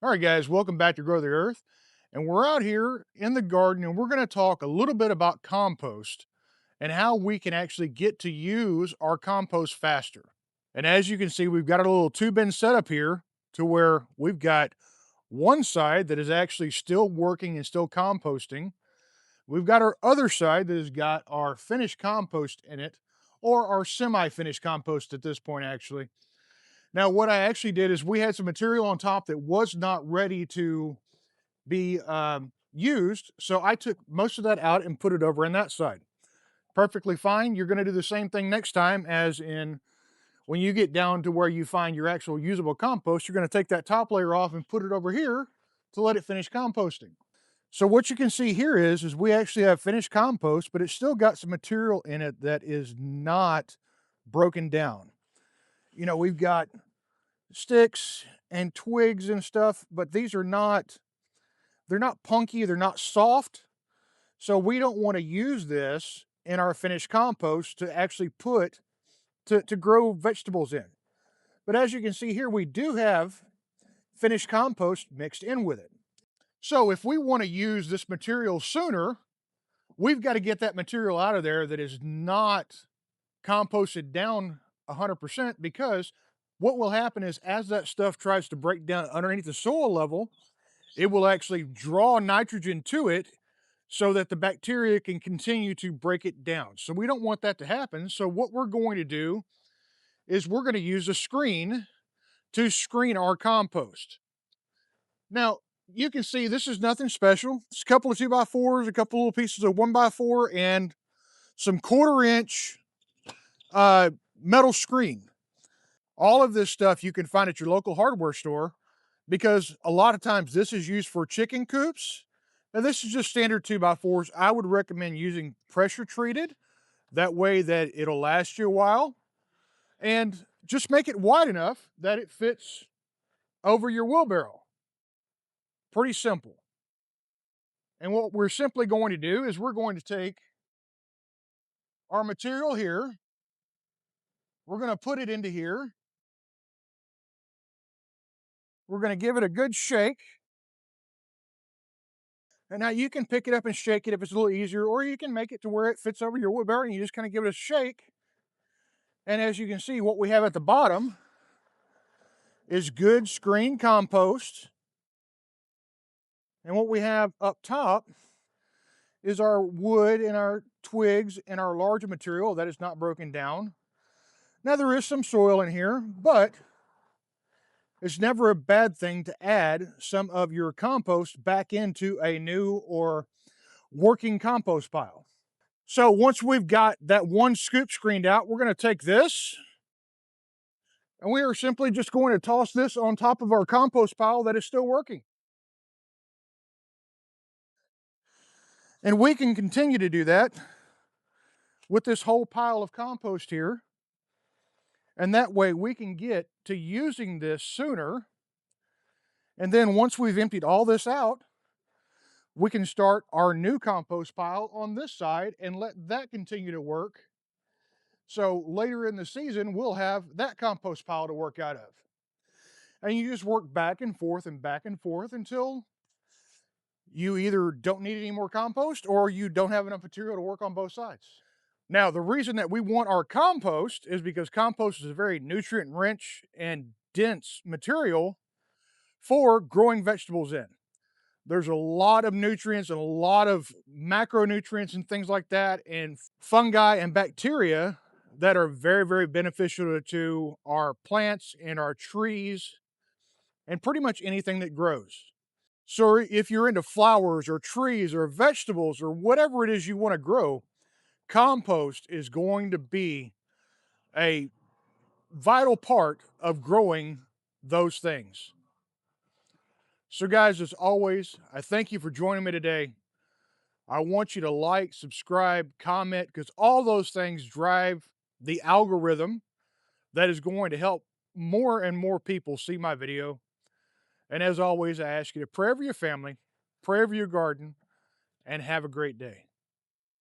All right, guys, welcome back to Grow the Earth. And we're out here in the garden and we're going to talk a little bit about compost and how we can actually get to use our compost faster. And as you can see, we've got a little two bin setup here to where we've got one side that is actually still working and still composting. We've got our other side that has got our finished compost in it, or our semi finished compost at this point, actually. Now, what I actually did is we had some material on top that was not ready to be used. So I took most of that out and put it over in that side. Perfectly fine. You're going to do the same thing next time, as in when you get down to where you find your actual usable compost, you're going to take that top layer off and put it over here to let it finish composting. So what you can see here is we actually have finished compost, but it's still got some material in it that is not broken down. You know, we've got sticks and twigs and stuff, but they're not punky, they're not soft. So we don't want to use this in our finished compost to actually put to grow vegetables in. But as you can see here, we do have finished compost mixed in with it. So if we want to use this material sooner, we've got to get that material out of there that is not composted down 100%, because what will happen is as that stuff tries to break down underneath the soil level, it will actually draw nitrogen to it so that the bacteria can continue to break it down. So we don't want that to happen. So what we're going to do is we're going to use a screen to screen our compost. Now, you can see this is nothing special. It's a couple of 2x4s, a couple little pieces of 1x4, and some 1/4 inch uh, metal screen. All of this stuff you can find at your local hardware store, because a lot of times this is used for chicken coops. Now, this is just standard 2x4s. I would recommend using pressure treated. That way that it'll last you a while. And just make it wide enough that it fits over your wheelbarrow. Pretty simple. And what we're simply going to do is we're going to take our material here. We're going to put it into here. We're going to give it a good shake. And now you can pick it up and shake it if it's a little easier, or you can make it to where it fits over your wheelbarrow and you just kind of give it a shake. And as you can see, what we have at the bottom is good screen compost. And what we have up top is our wood and our twigs and our larger material that is not broken down. Now, there is some soil in here, but it's never a bad thing to add some of your compost back into a new or working compost pile. So once we've got that one scoop screened out, we're going to take this and we are simply just going to toss this on top of our compost pile that is still working. And we can continue to do that with this whole pile of compost here. And that way we can get to using this sooner. And then once we've emptied all this out, we can start our new compost pile on this side and let that continue to work. So later in the season, we'll have that compost pile to work out of. And you just work back and forth until you either don't need any more compost or you don't have enough material to work on both sides. Now, the reason that we want our compost is because compost is a very nutrient rich and dense material for growing vegetables in. There's a lot of nutrients and a lot of macronutrients and things like that, and fungi and bacteria that are very, very beneficial to our plants and our trees and pretty much anything that grows. So if you're into flowers or trees or vegetables or whatever it is you want to grow, compost is going to be a vital part of growing those things. So, guys, as always, I thank you for joining me today. I want you to like, subscribe, comment, because all those things drive the algorithm that is going to help more and more people see my video. And as always, I ask you to pray over your family, pray over your garden, and have a great day.